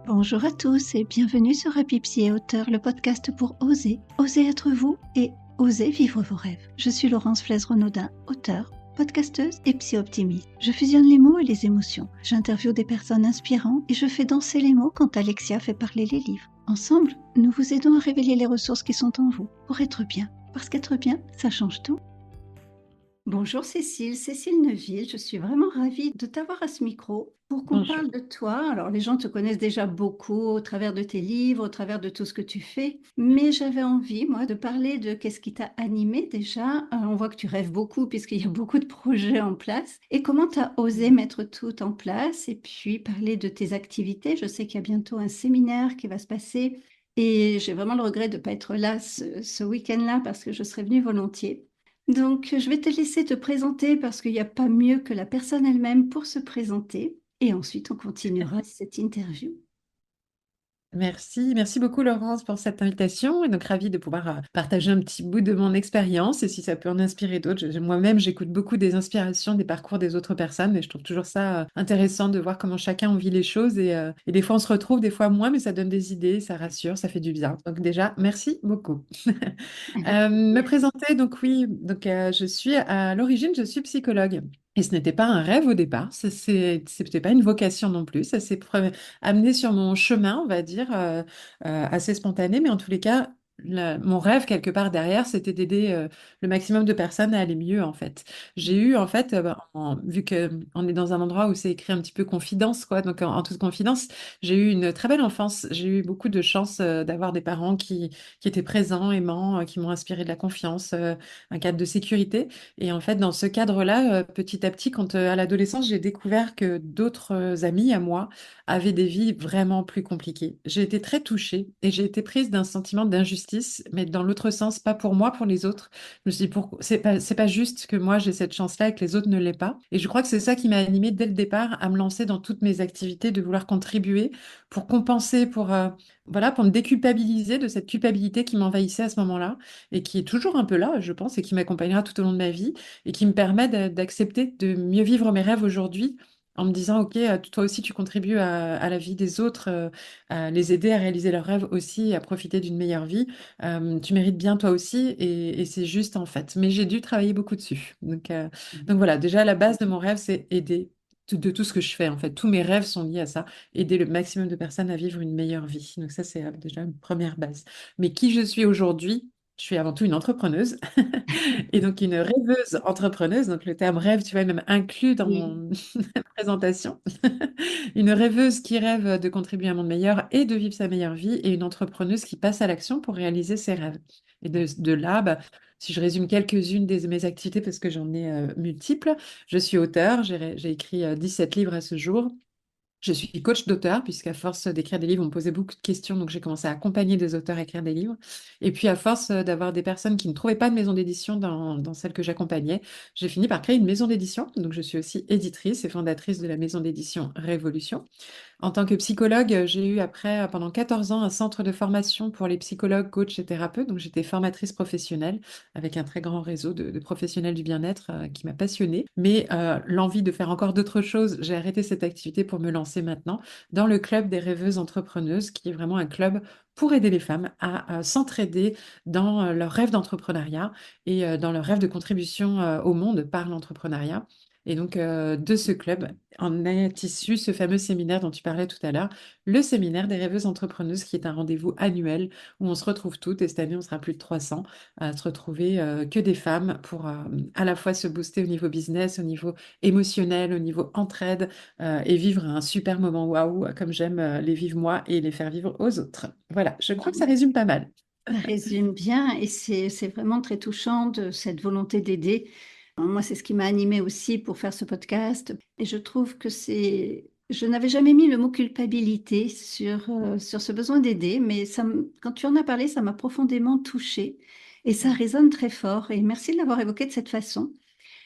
Bonjour à tous et bienvenue sur Happy Psy et Auteur, le podcast pour oser être vous et oser vivre vos rêves. Je suis Laurence Flaise-Renaudin, auteure, podcasteuse et psy-optimiste. Je fusionne les mots et les émotions. J'interviewe des personnes inspirantes et je fais danser les mots quand Alexia fait parler les livres. Ensemble, nous vous aidons à révéler les ressources qui sont en vous pour être bien. Parce qu'être bien, ça change tout. Bonjour Cécile Neuville, je suis vraiment ravie de t'avoir à ce micro pour qu'on Bonjour. parle de toi. Alors les gens te connaissent déjà beaucoup au travers de tes livres, au travers de tout ce que tu fais, mais j'avais envie, moi, de parler de qu'est-ce qui t'a animé déjà. On voit que tu rêves beaucoup puisqu'il y a beaucoup de projets en place et comment tu as osé mettre tout en place et puis parler de tes activités. Je sais qu'il y a bientôt un séminaire qui va se passer et j'ai vraiment le regret de ne pas être là ce week-end-là parce que je serais venue volontiers. Donc, je vais te laisser te présenter parce qu'il n'y a pas mieux que la personne elle-même pour se présenter. Et ensuite, on continuera cette interview. Merci beaucoup Laurence pour cette invitation et donc ravie de pouvoir partager un petit bout de mon expérience et si ça peut en inspirer d'autres. Moi-même, j'écoute beaucoup des inspirations, des parcours des autres personnes et je trouve toujours ça intéressant de voir comment chacun en vit les choses et des fois on se retrouve, des fois moins, mais ça donne des idées, ça rassure, ça fait du bien. Donc déjà, merci beaucoup. Avec Me plaisir. présenter, donc oui, donc je suis à l'origine, je suis psychologue. Et ce n'était pas un rêve au départ, c'était pas une vocation non plus, ça s'est amené sur mon chemin, on va dire, assez spontané, mais en tous les cas, mon rêve quelque part derrière, c'était d'aider le maximum de personnes à aller mieux en fait. J'ai eu en fait, vu que on est dans un endroit où c'est écrit un petit peu confidence, quoi, donc en toute confidence, j'ai eu une très belle enfance. J'ai eu beaucoup de chance d'avoir des parents qui étaient présents, aimants, qui m'ont inspiré de la confiance, un cadre de sécurité. Et en fait, dans ce cadre-là, petit à petit, quand à l'adolescence, j'ai découvert que d'autres amis à moi avaient des vies vraiment plus compliquées. J'ai été très touchée et j'ai été prise d'un sentiment d'injustice, mais dans l'autre sens, pas pour moi, pour les autres. Je me suis dit, c'est pas juste que moi j'ai cette chance-là et que les autres ne l'aient pas. Et je crois que c'est ça qui m'a animée dès le départ à me lancer dans toutes mes activités, de vouloir contribuer pour compenser, voilà, pour me déculpabiliser de cette culpabilité qui m'envahissait à ce moment-là et qui est toujours un peu là, je pense, et qui m'accompagnera tout au long de ma vie et qui me permet d'accepter de mieux vivre mes rêves aujourd'hui en me disant, OK, toi aussi, tu contribues à la vie des autres, à les aider à réaliser leurs rêves aussi, à profiter d'une meilleure vie. Tu mérites bien toi aussi et c'est juste en fait. Mais j'ai dû travailler beaucoup dessus. Donc voilà, déjà, la base de mon rêve, c'est aider. De tout ce que je fais, en fait. Tous mes rêves sont liés à ça, aider le maximum de personnes à vivre une meilleure vie. Donc ça, c'est déjà une première base. Mais qui je suis aujourd'hui, je suis avant tout une entrepreneuse et donc une rêveuse entrepreneuse. Donc le terme rêve, tu vois, est même inclus dans Oui. mon présentation. Une rêveuse qui rêve de contribuer à un monde meilleur et de vivre sa meilleure vie et une entrepreneuse qui passe à l'action pour réaliser ses rêves. Et de là, si je résume quelques-unes de mes activités, parce que j'en ai multiples, je suis auteure, j'ai écrit 17 livres à ce jour. Je suis coach d'auteur, puisqu'à force d'écrire des livres, on me posait beaucoup de questions, donc j'ai commencé à accompagner des auteurs à écrire des livres. Et puis, à force d'avoir des personnes qui ne trouvaient pas de maison d'édition dans celle que j'accompagnais, j'ai fini par créer une maison d'édition. Donc, je suis aussi éditrice et fondatrice de la maison d'édition Révolution. En tant que psychologue, j'ai eu après, pendant 14 ans, un centre de formation pour les psychologues, coachs et thérapeutes. Donc, j'étais formatrice professionnelle avec un très grand réseau de professionnels du bien-être qui m'a passionnée. Mais l'envie de faire encore d'autres choses, j'ai arrêté cette activité pour me lancer maintenant dans le club des rêveuses entrepreneuses, qui est vraiment un club pour aider les femmes à s'entraider dans leur rêve d'entrepreneuriat et dans leur rêve de contribution au monde par l'entrepreneuriat. Et donc, de ce club, en est issu ce fameux séminaire dont tu parlais tout à l'heure, le séminaire des rêveuses entrepreneuses, qui est un rendez-vous annuel où on se retrouve toutes, et cette année, on sera plus de 300, à se retrouver que des femmes pour à la fois se booster au niveau business, au niveau émotionnel, au niveau entraide, et vivre un super moment waouh, comme j'aime les vivre moi et les faire vivre aux autres. Voilà, je crois que ça résume pas mal. Ça résume bien et c'est vraiment très touchant de cette volonté d'aider. Moi, c'est ce qui m'a animée aussi pour faire ce podcast. Et je trouve que je n'avais jamais mis le mot culpabilité sur ce besoin d'aider, mais quand tu en as parlé, ça m'a profondément touchée et ça résonne très fort. Et merci de l'avoir évoqué de cette façon.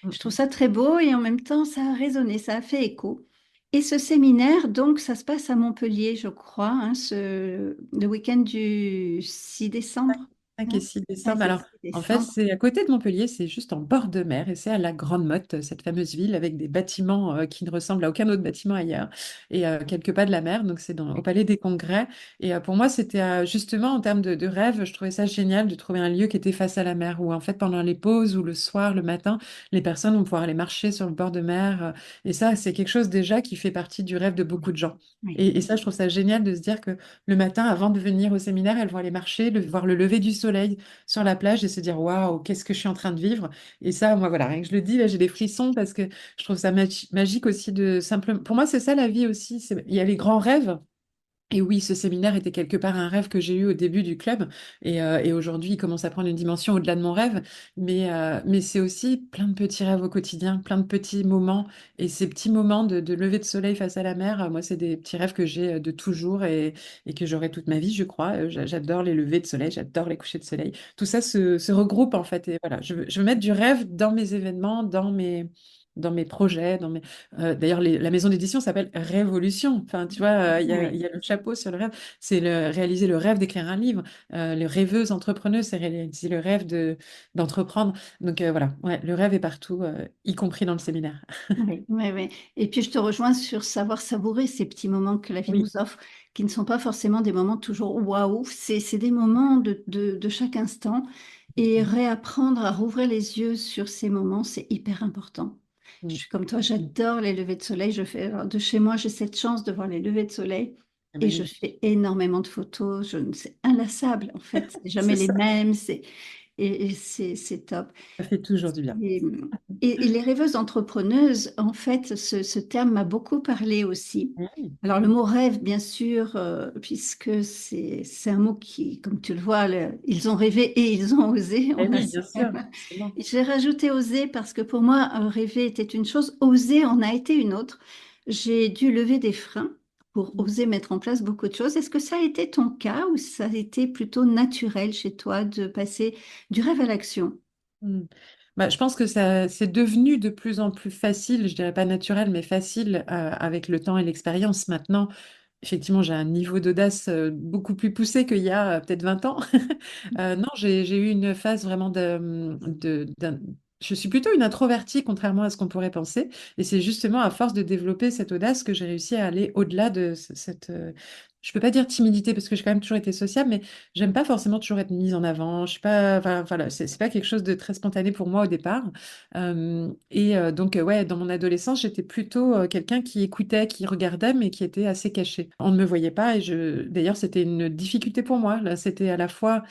Je trouve ça très beau et en même temps, ça a résonné, ça a fait écho. Et ce séminaire, donc, ça se passe à Montpellier, je crois, hein, le week-end du 6 décembre. 5 et Hein. 6 Ouais, décembre. c'est Alors, 6 En fait, Descendre. c'est à côté de Montpellier, c'est juste en bord de mer et c'est à la Grande Motte, cette fameuse ville avec des bâtiments qui ne ressemblent à aucun autre bâtiment ailleurs et quelques pas de la mer. Donc, c'est au Palais des Congrès. Et pour moi, c'était justement en termes de rêve, je trouvais ça génial de trouver un lieu qui était face à la mer où, en fait, pendant les pauses ou le soir, le matin, les personnes vont pouvoir aller marcher sur le bord de mer. Et ça, c'est quelque chose déjà qui fait partie du rêve de beaucoup de gens. Oui, Et ça, je trouve ça génial de se dire que le matin, avant de venir au séminaire, elles vont aller marcher, voir le lever du soleil sur la plage et se dire waouh, qu'est-ce que je suis en train de vivre. Et ça, moi, voilà, rien que je le dis, là, j'ai des frissons parce que je trouve ça magique aussi de simplement. Pour moi, c'est ça la vie aussi. Il y a les grands rêves. Et oui, ce séminaire était quelque part un rêve que j'ai eu au début du club. Et aujourd'hui, il commence à prendre une dimension au-delà de mon rêve. Mais c'est aussi plein de petits rêves au quotidien, plein de petits moments. Et ces petits moments de lever de soleil face à la mer, moi, c'est des petits rêves que j'ai de toujours et que j'aurai toute ma vie, je crois. J'adore les levées de soleil, j'adore les couchers de soleil. Tout ça se regroupe, en fait. Et voilà, je veux mettre du rêve dans mes événements, dans mes projets, d'ailleurs, la maison d'édition s'appelle Révolution. Enfin, tu vois, il oui, y a le chapeau sur le rêve. C'est réaliser le rêve d'écrire un livre. Les rêveuses entrepreneuses, c'est réaliser le rêve d'entreprendre. Donc voilà, ouais, le rêve est partout, y compris dans le séminaire. oui, oui, oui. Et puis je te rejoins sur savoir savourer ces petits moments que la vie Oui. nous offre, qui ne sont pas forcément des moments toujours waouh, c'est des moments de chaque instant. Et réapprendre à rouvrir les yeux sur ces moments, c'est hyper important. Je Mm. suis comme toi, j'adore les levées de soleil. Alors, de chez moi, j'ai cette chance de voir les levées de soleil C'est et je magnifique. fais énormément de photos. C'est inlassable en fait. C'est jamais C'est les ça. mêmes. Et c'est top. Ça fait toujours du bien. Et, et les rêveuses entrepreneuses, en fait, ce terme m'a beaucoup parlé aussi. Oui, Alors, le mot rêve, bien sûr, puisque c'est un mot qui, comme tu le vois, ils ont rêvé et ils ont osé. eh On a oui, bien sûr. Absolument. J'ai rajouté oser parce que pour moi, rêver était une chose, oser en a été une autre. J'ai dû lever des freins pour oser mettre en place beaucoup de choses. Est-ce que ça a été ton cas ou ça a été plutôt naturel chez toi de passer du rêve à l'action? Mm. Bah, je pense que ça, c'est devenu de plus en plus facile, je dirais pas naturel, mais facile avec le temps et l'expérience. Maintenant, effectivement, j'ai un niveau d'audace beaucoup plus poussé qu'il y a peut-être 20 ans. Non, j'ai eu une phase vraiment je suis plutôt une introvertie, contrairement à ce qu'on pourrait penser. Et c'est justement à force de développer cette audace que j'ai réussi à aller au-delà de cette. Je peux pas dire timidité parce que j'ai quand même toujours été sociable, mais j'aime pas forcément toujours être mise en avant. Je suis pas, enfin, voilà, c'est pas quelque chose de très spontané pour moi au départ. Donc, ouais, dans mon adolescence, j'étais plutôt quelqu'un qui écoutait, qui regardait, mais qui était assez caché. On ne me voyait pas et d'ailleurs, c'était une difficulté pour moi. Là, c'était à la fois,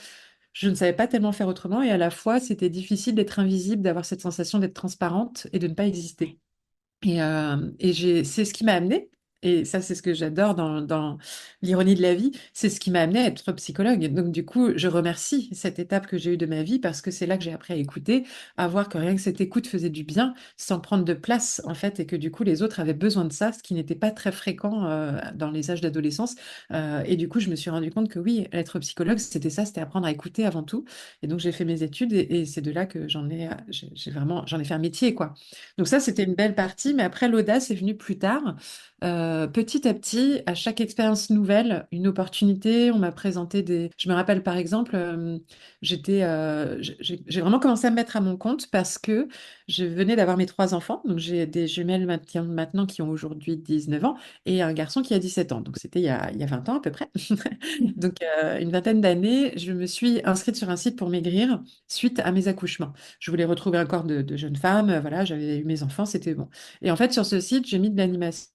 je ne savais pas tellement faire autrement et à la fois, c'était difficile d'être invisible, d'avoir cette sensation d'être transparente et de ne pas exister. C'est ce qui m'a amené, et ça c'est ce que j'adore dans l'ironie de la vie, c'est ce qui m'a amené à être psychologue. Donc du coup, je remercie cette étape que j'ai eue de ma vie parce que c'est là que j'ai appris à écouter, à voir que rien que cette écoute faisait du bien, sans prendre de place en fait, et que du coup les autres avaient besoin de ça, ce qui n'était pas très fréquent dans les âges d'adolescence. Et du coup, je me suis rendu compte que oui, être psychologue, c'était ça, c'était apprendre à écouter avant tout. Et donc j'ai fait mes études et c'est de là que j'en ai fait un métier, quoi. Donc ça, c'était une belle partie, mais après, l'audace est venue plus tard. Petit à petit, à chaque expérience nouvelle, une opportunité, on m'a présenté des. Je me rappelle par exemple, j'ai vraiment commencé à me mettre à mon compte parce que je venais d'avoir mes trois enfants. Donc j'ai des jumelles maintenant qui ont aujourd'hui 19 ans et un garçon qui a 17 ans. Donc c'était il y a 20 ans à peu près. Donc une vingtaine d'années, je me suis inscrite sur un site pour maigrir suite à mes accouchements. Je voulais retrouver un corps de jeune femme, voilà, j'avais eu mes enfants, c'était bon. Et en fait, sur ce site, j'ai mis de l'animation,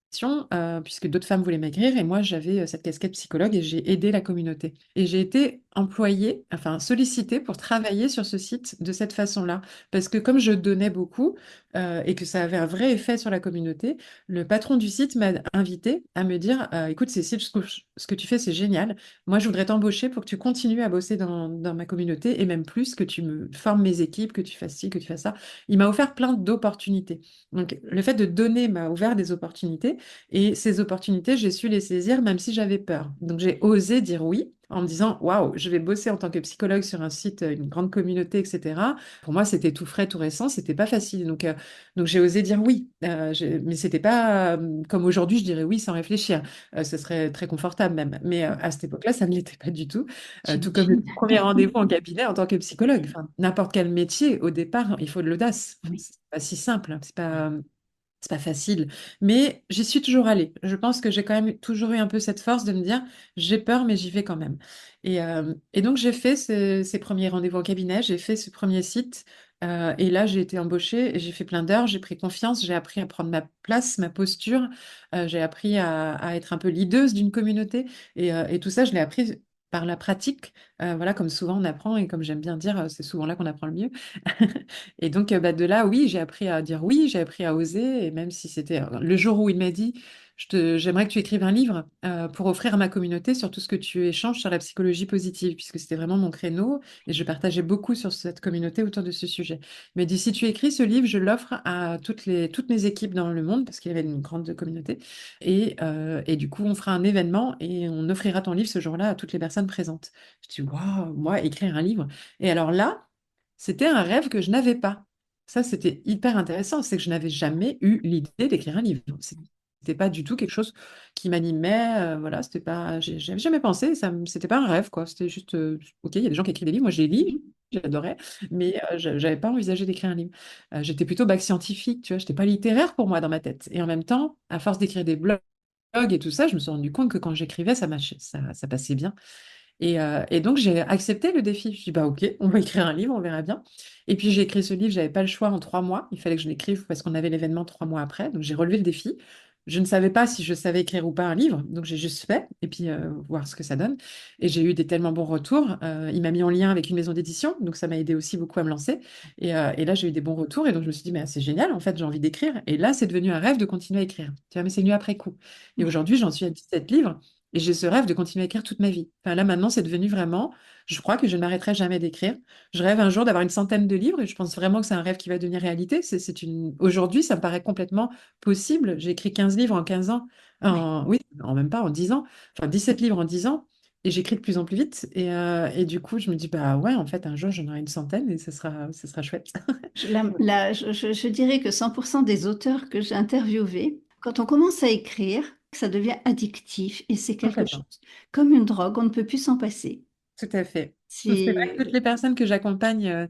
puisque d'autres femmes voulaient maigrir, et moi, j'avais cette casquette psychologue et j'ai aidé la communauté. Et j'ai été employée, enfin sollicitée pour travailler sur ce site de cette façon-là, parce que comme je donnais beaucoup et que ça avait un vrai effet sur la communauté, le patron du site m'a invité à me dire, écoute, Cécile, ce que tu fais, c'est génial. Moi, je voudrais t'embaucher pour que tu continues à bosser dans ma communauté et même plus, que tu me formes mes équipes, que tu fasses ci, que tu fasses ça. Il m'a offert plein d'opportunités. Donc, le fait de donner m'a ouvert des opportunités et ces opportunités, j'ai su les saisir même si j'avais peur. Donc, j'ai osé dire oui. en me disant, waouh, je vais bosser en tant que psychologue sur un site, une grande communauté, etc. Pour moi, c'était tout frais, tout récent, c'était pas facile. Donc j'ai osé dire oui. Mais c'était pas comme aujourd'hui, je dirais oui sans réfléchir. Ce serait très confortable même. Mais à cette époque-là, ça ne l'était pas du tout. Tout comme le J'imagine. premier rendez-vous en cabinet en tant que psychologue. Enfin, n'importe quel métier, au départ, il faut de l'audace. Oui, C'est pas si simple, hein. oui. C'est pas facile, mais j'y suis toujours allée. Je pense que j'ai quand même toujours eu un peu cette force de me dire, j'ai peur, mais j'y vais quand même. Et donc, j'ai fait ces premiers rendez-vous en cabinet, j'ai fait ce premier site, et là, j'ai été embauchée, et j'ai fait plein d'heures, j'ai pris confiance, j'ai appris à prendre ma place, ma posture, j'ai appris à être un peu leaduse d'une communauté, et tout ça, je l'ai appris par la pratique. Voilà, comme souvent on apprend, et comme j'aime bien dire, c'est souvent là qu'on apprend le mieux. Et donc, bah, de là, oui, j'ai appris à dire oui, j'ai appris à oser. Et même si c'était le jour où il m'a dit, j'aimerais que tu écrives un livre pour offrir à ma communauté sur tout ce que tu échanges sur la psychologie positive, puisque c'était vraiment mon créneau et je partageais beaucoup sur cette communauté autour de ce sujet. Il m'a dit, si tu écris ce livre, je l'offre à toutes mes équipes dans le monde, parce qu'il y avait une grande communauté. Et du coup, on fera un événement et on offrira ton livre ce jour-là à toutes les personnes présentes. Je dis, waouh, moi, écrire un livre. Et alors là, c'était un rêve que je n'avais pas. Ça, c'était hyper intéressant. C'est que je n'avais jamais eu l'idée d'écrire un livre. C'était pas du tout quelque chose qui m'animait. Voilà, c'était pas. J'avais jamais pensé. C'était pas un rêve, quoi. C'était juste, ok, il y a des gens qui écrivent des livres. Moi, je les lis, j'adorais, mais j'avais pas envisagé d'écrire un livre. J'étais plutôt bac scientifique, tu vois. J'étais pas littéraire pour moi dans ma tête. Et en même temps, à force d'écrire des blogs et tout ça, je me suis rendu compte que quand j'écrivais, ça passait bien. Et donc, j'ai accepté le défi. Je me suis dit, bah, ok, on va écrire un livre, on verra bien. Et puis, j'ai écrit ce livre, j'avais pas le choix en 3 mois. Il fallait que je l'écrive parce qu'on avait l'événement 3 mois après. Donc, j'ai relevé le défi. Je ne savais pas si je savais écrire ou pas un livre. Donc, j'ai juste fait et puis voir ce que ça donne. Et j'ai eu des tellement bons retours. Il m'a mis en lien avec une maison d'édition. Donc, ça m'a aidé aussi beaucoup à me lancer. Et là, j'ai eu des bons retours. Et donc, je me suis dit, mais c'est génial, en fait, j'ai envie d'écrire. Et là, c'est devenu un rêve de continuer à écrire. Tu vois, mais c'est venu après coup. Et aujourd'hui, j'en suis à 17 livres. Et j'ai ce rêve de continuer à écrire toute ma vie. Enfin, là, maintenant, c'est devenu vraiment, je crois que je ne m'arrêterai jamais d'écrire. Je rêve un jour d'avoir une centaine de livres et je pense vraiment que c'est un rêve qui va devenir réalité. Aujourd'hui, ça me paraît complètement possible. J'ai écrit 15 livres en 15 ans. Oui. Oui, en même pas, en 10 ans. Enfin, 17 livres en 10 ans. Et j'écris de plus en plus vite. Et du coup, je me dis, bah ouais, en fait, un jour, j'en aurai une centaine et ce sera chouette. Je dirais que 100% des auteurs que j'ai interviewés, quand on commence à écrire, ça devient addictif et c'est quelque Complètement. chose. Comme une drogue, on ne peut plus s'en passer. Tout à fait. C'est vrai que toutes C'est... les personnes que j'accompagne,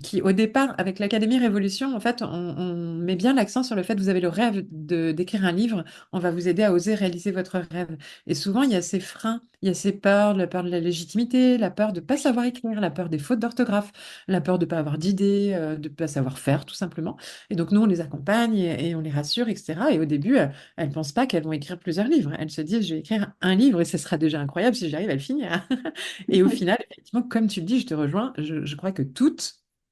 qui au départ, avec l'Académie Révolution, en fait, on met bien l'accent sur le fait que vous avez le rêve d'écrire un livre, on va vous aider à oser réaliser votre rêve. Et souvent, il y a ces freins, il y a ces peurs, la peur de la légitimité, la peur de ne pas savoir écrire, la peur des fautes d'orthographe, la peur de ne pas avoir d'idées, de ne pas savoir faire, tout simplement. Et donc, nous, on les accompagne et on les rassure, etc. Et au début, elles ne pensent pas qu'elles vont écrire plusieurs livres. Elles se disent, je vais écrire un livre et ce sera déjà incroyable si j'arrive à le finir. Et au final, effectivement, comme tu le dis, je te rejoins, je crois que toutes,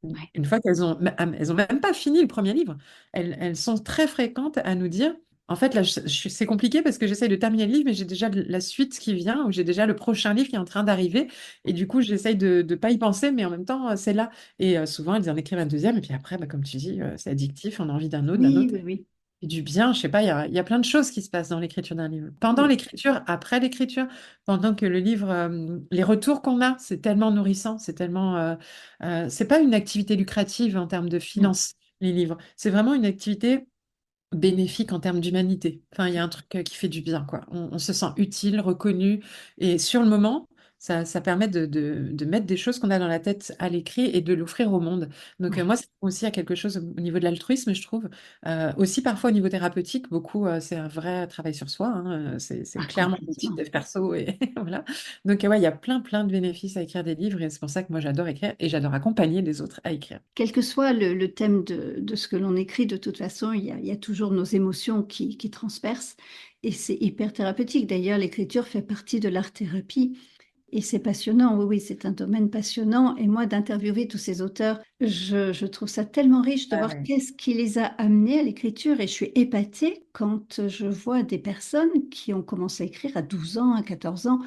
Ouais. une fois elles ont même pas fini le premier livre, elles sont très fréquentes à nous dire, en fait, là, c'est compliqué parce que j'essaye de terminer le livre, mais j'ai déjà la suite qui vient, ou j'ai déjà le prochain livre qui est en train d'arriver, et du coup, j'essaye de ne pas y penser, mais en même temps, c'est là. Et souvent, elles en écrivent un deuxième, et puis après, bah, comme tu dis, c'est addictif, on a envie d'un autre, d'un Oui, autre. oui, oui. Et du bien, je sais pas, il y a plein de choses qui se passent dans l'écriture d'un livre. Pendant Oui. l'écriture, après l'écriture, pendant que le livre, les retours qu'on a, c'est tellement nourrissant, c'est pas une activité lucrative en termes de Non. finances, les livres. C'est vraiment une activité bénéfique en termes d'humanité. Enfin, il y a un truc qui fait du bien, quoi. On se sent utile, reconnu, et sur le moment, ça permet de mettre des choses qu'on a dans la tête à l'écrit et de l'offrir au monde. Donc, Oui. moi, c'est aussi à quelque chose au niveau de l'altruisme, je trouve. Aussi, parfois, au niveau thérapeutique, beaucoup, c'est un vrai travail sur soi, hein. C'est Ah, clairement un outil de complètement. dev perso, et voilà. Donc, ouais, il y a plein, plein de bénéfices à écrire des livres, et c'est pour ça que moi, j'adore écrire et j'adore accompagner les autres à écrire. Quel que soit le thème de ce que l'on écrit, de toute façon, il y a toujours nos émotions qui transpercent et c'est hyper thérapeutique. D'ailleurs, l'écriture fait partie de l'art-thérapie et c'est passionnant. Oui, oui, c'est un domaine passionnant. Et moi, d'interviewer tous ces auteurs, je trouve ça tellement riche de Ah voir ouais. qu'est-ce qui les a amenés à l'écriture et je suis épatée quand je vois des personnes qui ont commencé à écrire à 12 ans, à 14 ans.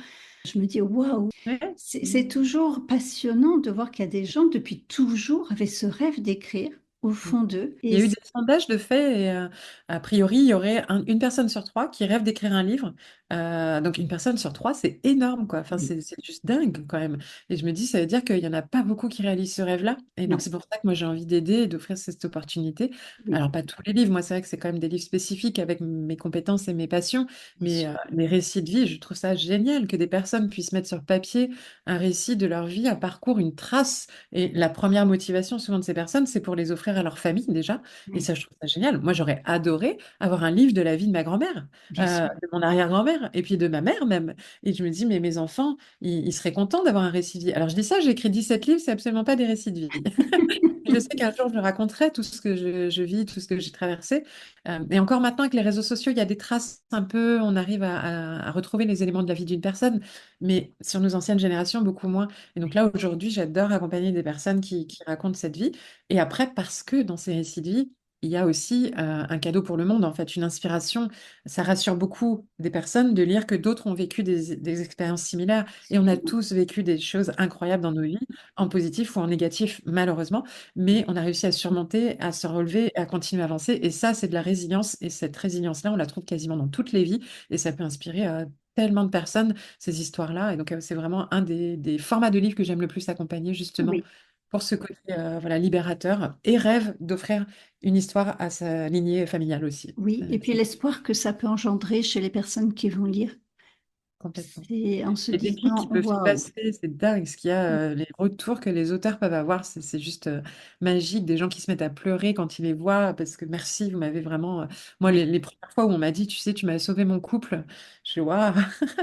Je me dis, waouh, Ouais. c'est toujours passionnant de voir qu'il y a des gens depuis toujours avaient ce rêve d'écrire. au fond d'eux. Il Et y a eu des sondages de fait et a priori, il y aurait une personne sur trois qui rêve d'écrire un livre. Donc une personne sur trois, c'est énorme, quoi. Enfin, c'est juste dingue quand même. Et je me dis, ça veut dire qu'il n'y en a pas beaucoup qui réalisent ce rêve-là. Et donc non, c'est pour ça que moi j'ai envie d'aider et d'offrir cette opportunité. oui, Alors pas tous les livres, moi c'est vrai que c'est quand même des livres spécifiques avec mes compétences et mes passions, bien mais sûr. les récits de vie, je trouve ça génial que des personnes puissent mettre sur papier un récit de leur vie, un parcours, une trace. Et la première motivation souvent de ces personnes, c'est pour les offrir à leur famille déjà. Et Oui, ça, je trouve ça génial. Moi, j'aurais adoré avoir un livre de la vie de ma grand-mère, bien sûr. de mon arrière-grand-mère, et puis de ma mère même. Et je me dis, mais mes enfants, ils seraient contents d'avoir un récit de vie. Alors, je dis ça, j'ai écrit 17 livres, c'est absolument pas des récits de vie. Je sais qu'un jour, je raconterai tout ce que je vis, tout ce que j'ai traversé. Et encore maintenant, avec les réseaux sociaux, il y a des traces un peu, on arrive à retrouver les éléments de la vie d'une personne, mais sur nos anciennes générations, beaucoup moins. Et donc là, aujourd'hui, j'adore accompagner des personnes qui racontent cette vie. Et après, parce que dans ces récits de vie, il y a aussi un cadeau pour le monde, en fait, une inspiration. Ça rassure beaucoup des personnes de lire que d'autres ont vécu des expériences similaires. Et on a tous vécu des choses incroyables dans nos vies, en positif ou en négatif, malheureusement, mais on a réussi à surmonter, à se relever, à continuer à avancer. Et ça, c'est de la résilience. Et cette résilience-là, on la trouve quasiment dans toutes les vies. Et ça peut inspirer tellement de personnes, ces histoires-là. Et donc, c'est vraiment un des formats de livres que j'aime le plus accompagner, justement, Oui, pour ce côté voilà, libérateur. Et rêve d'offrir une histoire à sa lignée familiale aussi. oui. Et puis C'est l'espoir que ça peut engendrer chez les personnes qui vont lire. complètement. C'est en se Les déclics disant, qui peuvent se waouh. passer, c'est dingue. Ce qu'il y a, les retours que les auteurs peuvent avoir, c'est juste magique. Des gens qui se mettent à pleurer quand ils les voient parce que merci, vous m'avez vraiment. Moi, Oui, les premières fois où on m'a dit, tu sais, tu m'as sauvé mon couple, je suis waouh,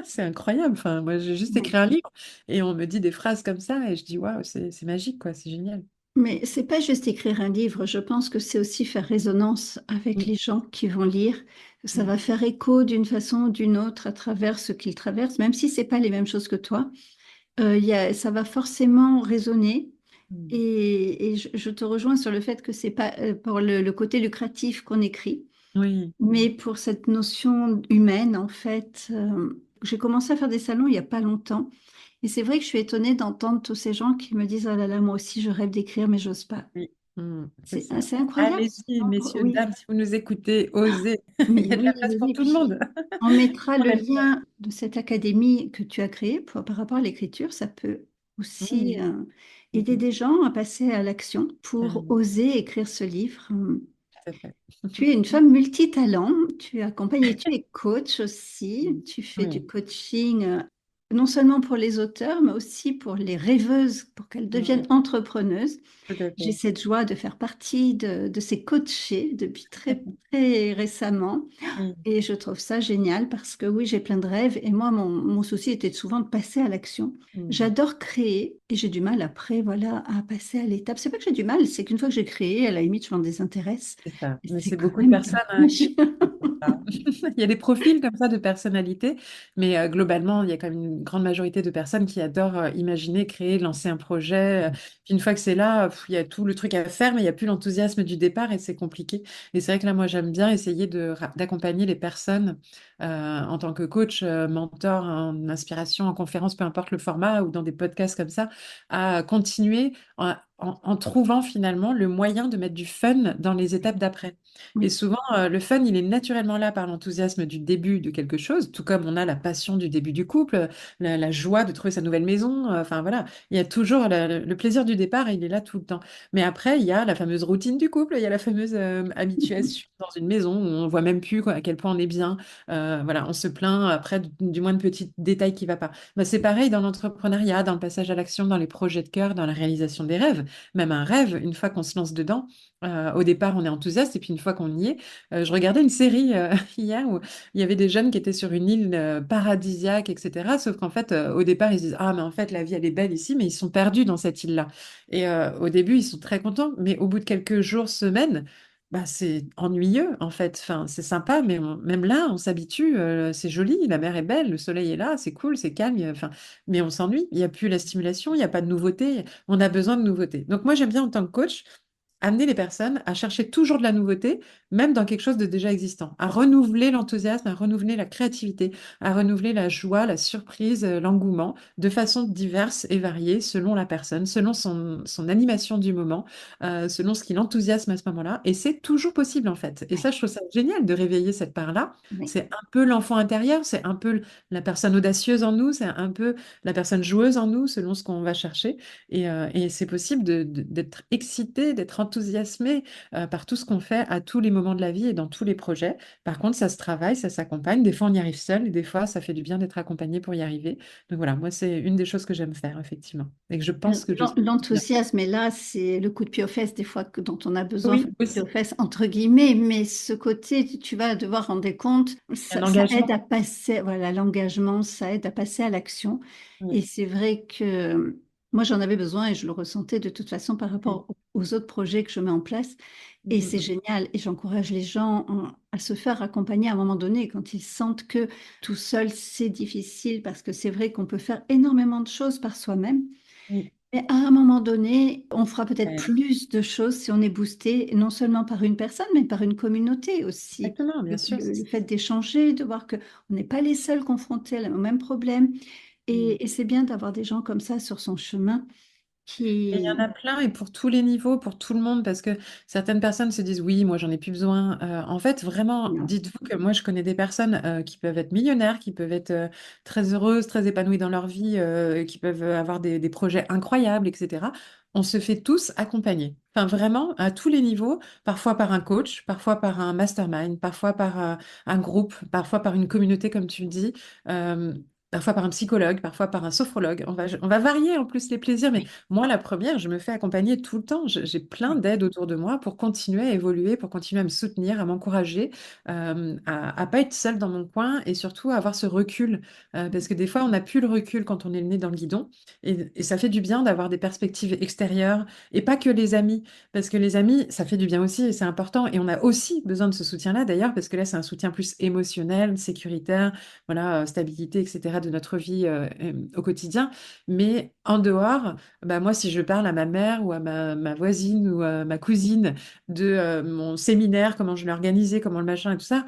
c'est incroyable. Enfin, moi, j'ai juste oui. écrit un livre et on me dit des phrases comme ça et je dis waouh, c'est magique, quoi, c'est génial. Mais c'est pas juste écrire un livre, je pense que c'est aussi faire résonance avec Mm, les gens qui vont lire. Ça mm, va faire écho d'une façon ou d'une autre à travers ce qu'ils traversent, même si c'est pas les mêmes choses que toi. Ça va forcément résonner. mm. Et je te rejoins sur le fait que c'est pas pour le côté lucratif qu'on écrit, Oui, mais pour cette notion humaine, en fait. J'ai commencé à faire des salons il y a pas longtemps. Et c'est vrai que je suis étonnée d'entendre tous ces gens qui me disent, oh là là, moi aussi je rêve d'écrire, mais j'ose pas. oui, c'est C'est ça. c'est incroyable. Allez-y, messieurs, Oui, dames, si vous nous écoutez, osez. Il mais y a de la oui, place oui, pour oui. tout le monde. Puis on mettra On le aime ça. lien de cette académie que tu as créée par rapport à l'écriture. Ça peut aussi Oui, aider mhm, des gens à passer à l'action pour carrément, oser écrire ce livre. tout à fait. Tu es une femme multitalent, tu accompagnes et tu es coach aussi. Tu fais du Oui, coaching non seulement pour les auteurs, mais aussi pour les rêveuses, pour qu'elles deviennent oui, entrepreneuses. tout à J'ai fait. cette joie de faire partie de ces coachés depuis très, très récemment. Oui, Et je trouve ça génial parce que oui, j'ai plein de rêves. Et moi, mon souci était souvent de passer à l'action. mm, J'adore créer et j'ai du mal après, voilà, à passer à l'étape. C'est pas que j'ai du mal, c'est qu'une fois que j'ai créé, à la limite, je m'en désintéresse. c'est ça. Et Mais c'est c'est quand beaucoup de même personnes dommage. Ah. Il y a des profils comme ça de personnalité, mais globalement, il y a quand même une grande majorité de personnes qui adorent imaginer, créer, lancer un projet. Puis une fois que c'est là, il y a tout le truc à faire, mais il n'y a plus l'enthousiasme du départ et c'est compliqué. Et c'est vrai que là, moi, j'aime bien essayer d'accompagner les personnes en tant que coach, mentor, en inspiration, en conférence, peu importe le format, ou dans des podcasts comme ça, à continuer en trouvant finalement le moyen de mettre du fun dans les étapes d'après. Et Oui, souvent, le fun, il est naturellement là par l'enthousiasme du début de quelque chose, tout comme on a la passion du début du couple, la joie de trouver sa nouvelle maison. Enfin voilà, il y a toujours le plaisir du départ, il est là tout le temps. Mais après, il y a la fameuse routine du couple, il y a la fameuse habituation dans une maison où on voit même plus quoi, à quel point on est bien. Voilà, on se plaint après du moins de petits détails qui ne va pas. Bah, c'est pareil dans l'entrepreneuriat, dans le passage à l'action, dans les projets de cœur, dans la réalisation des rêves. Même un rêve, une fois qu'on se lance dedans. Au départ, on est enthousiaste et puis une fois qu'on y est, je regardais une série hier où il y avait des jeunes qui étaient sur une île paradisiaque, etc. Sauf qu'en fait, au départ, ils se disent, ah, mais en fait, la vie, elle est belle ici, mais ils sont perdus dans cette île-là. Et au début, ils sont très contents, mais au bout de quelques jours, semaines, bah, c'est ennuyeux, en fait. Enfin, c'est sympa, mais même là, on s'habitue, c'est joli, la mer est belle, le soleil est là, c'est cool, c'est calme, enfin, mais on s'ennuie. Il n'y a plus la stimulation, il n'y a pas de nouveauté, on a besoin de nouveautés. Donc moi, j'aime bien en tant que coach amener les personnes à chercher toujours de la nouveauté, même dans quelque chose de déjà existant, à renouveler l'enthousiasme, à renouveler la créativité, à renouveler la joie, la surprise, l'engouement, de façon diverse et variée selon la personne, selon son animation du moment, selon ce qui l'enthousiasme à ce moment-là. Et c'est toujours possible en fait. Et Ouais, ça, je trouve ça génial de réveiller cette part-là. oui. C'est un peu l'enfant intérieur, c'est un peu la personne audacieuse en nous, c'est un peu la personne joueuse en nous, selon ce qu'on va chercher. Et c'est possible d'être excité, d'être enthousiasmé par tout ce qu'on fait à tous les moments de la vie et dans tous les projets. Par contre, ça se travaille, ça s'accompagne. Des fois, on y arrive seul et des fois, ça fait du bien d'être accompagné pour y arriver. Donc voilà, moi, c'est une des choses que j'aime faire, effectivement. Et que je pense que je sais bien. L'enthousiasme est là, c'est le coup de pied aux fesses des fois dont on a besoin, enfin, Oui, le coup de pied aux aussi. fesses entre guillemets, mais ce côté, tu vas devoir rendre compte, Un ça aide engagement. à passer, voilà, l'engagement, ça aide à passer à l'action. Et Oui, c'est vrai que moi j'en avais besoin et je le ressentais de toute façon par oui. rapport aux autres projets que je mets en place. Mm, Et mm, c'est mm. génial. Et j'encourage les gens à se faire accompagner à un moment donné quand ils sentent que tout seul c'est difficile parce que c'est vrai qu'on peut faire énormément de choses par soi-même. Oui, Mais à un moment donné, on fera peut-être ouais, plus de choses si on est boosté, non seulement par une personne, mais par une communauté aussi. exactement, Le, bien sûr. le fait d'échanger, de voir qu'on n'est pas les seuls confrontés au même problème. Mm. Et c'est bien d'avoir des gens comme ça sur son chemin Et il y en a qui... plein et pour tous les niveaux, pour tout le monde, parce que certaines personnes se disent oui, moi j'en ai plus besoin. En fait, vraiment, Non. dites-vous que moi je connais des personnes qui peuvent être millionnaires, qui peuvent être très heureuses, très épanouies dans leur vie, qui peuvent avoir des projets incroyables, etc. On se fait tous accompagner. Enfin, vraiment, à tous les niveaux, parfois par un coach, parfois par un mastermind, parfois par un groupe, parfois par une communauté, comme tu le dis. euh, Parfois par un psychologue, parfois par un sophrologue. On va varier en plus les plaisirs, mais Oui, moi, la première, je me fais accompagner tout le temps. J'ai plein oui, d'aides autour de moi pour continuer à évoluer, pour continuer à me soutenir, à m'encourager, à pas être seule dans mon coin et surtout à avoir ce recul. Parce que des fois, on n'a plus le recul quand on est le nez dans le guidon. Et ça fait du bien d'avoir des perspectives extérieures et pas que les amis. Parce que les amis, ça fait du bien aussi et c'est important. Et on a aussi besoin de ce soutien-là d'ailleurs, parce que là, c'est un soutien plus émotionnel, sécuritaire, voilà, stabilité, etc. de notre vie au quotidien. Mais en dehors, bah moi, si je parle à ma mère ou à ma voisine ou à ma cousine de mon séminaire, comment je l'ai organisé, comment le machin et tout ça,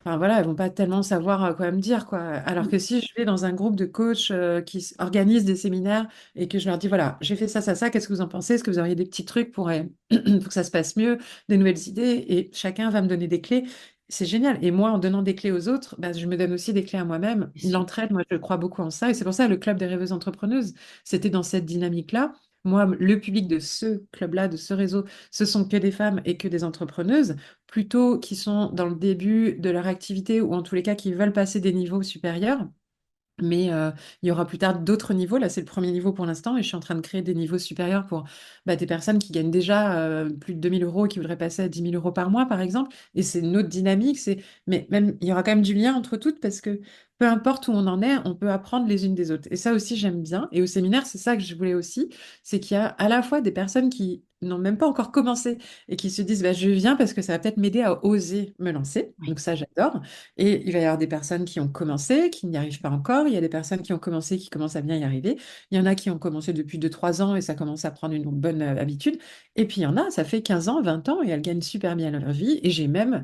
enfin voilà, elles vont pas tellement savoir quoi me dire, quoi. Alors que si je vais dans un groupe de coachs organisent des séminaires et que je leur dis, voilà, j'ai fait ça, ça, ça, qu'est-ce que vous en pensez? Est-ce que vous auriez des petits trucs pour que ça se passe mieux, des nouvelles idées? Et chacun va me donner des clés. C'est génial. Et moi, en donnant des clés aux autres, bah, je me donne aussi des clés à moi-même. bien sûr. L'entraide, moi, je crois beaucoup en ça. Et c'est pour ça le Club des rêveuses entrepreneuses, c'était dans cette dynamique-là. Moi, le public de ce club-là, de ce réseau, ce sont que des femmes et que des entrepreneuses plutôt qui sont dans le début de leur activité ou en tous les cas qui veulent passer des niveaux supérieurs. Mais il y aura plus tard d'autres niveaux. Là, c'est le premier niveau pour l'instant et je suis en train de créer des niveaux supérieurs pour des personnes qui gagnent déjà plus de 2 000 € et qui voudraient passer à 10 000 € par mois, par exemple. Et c'est une autre dynamique. Mais même, il y aura quand même du lien entre toutes parce que peu importe où on en est, on peut apprendre les unes des autres. Et ça aussi, j'aime bien. Et au séminaire, c'est ça que je voulais aussi. C'est qu'il y a à la fois des personnes qui n'ont même pas encore commencé et qui se disent, bah, je viens parce que ça va peut-être m'aider à oser me lancer. Oui, Donc ça, j'adore. Et il va y avoir des personnes qui ont commencé, qui n'y arrivent pas encore. Il y a des personnes qui ont commencé, qui commencent à bien y arriver. Il y en a qui ont commencé depuis 2 3 ans et ça commence à prendre une bonne habitude. Et puis il y en a, ça fait 15 ans, 20 ans et elles gagnent super bien leur vie. Et j'ai même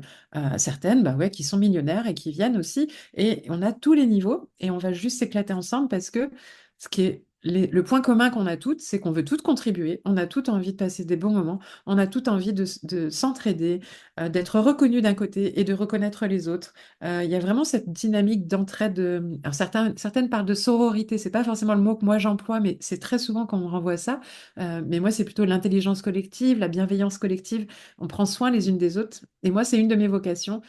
certaines bah ouais, qui sont millionnaires et qui viennent aussi. Et on a tous les niveaux et on va juste s'éclater ensemble parce que ce qui est le point commun qu'on a toutes, c'est qu'on veut toutes contribuer, on a toutes envie de passer des bons moments, on a toutes envie de s'entraider, d'être reconnu d'un côté et de reconnaître les autres. Il y a vraiment cette dynamique d'entraide. Alors certaines parlent de sororité, c'est pas forcément le mot que moi j'emploie, mais c'est très souvent qu'on me renvoie ça. Mais moi, c'est plutôt l'intelligence collective, la bienveillance collective. On prend soin les unes des autres. Et moi, c'est une de mes vocations.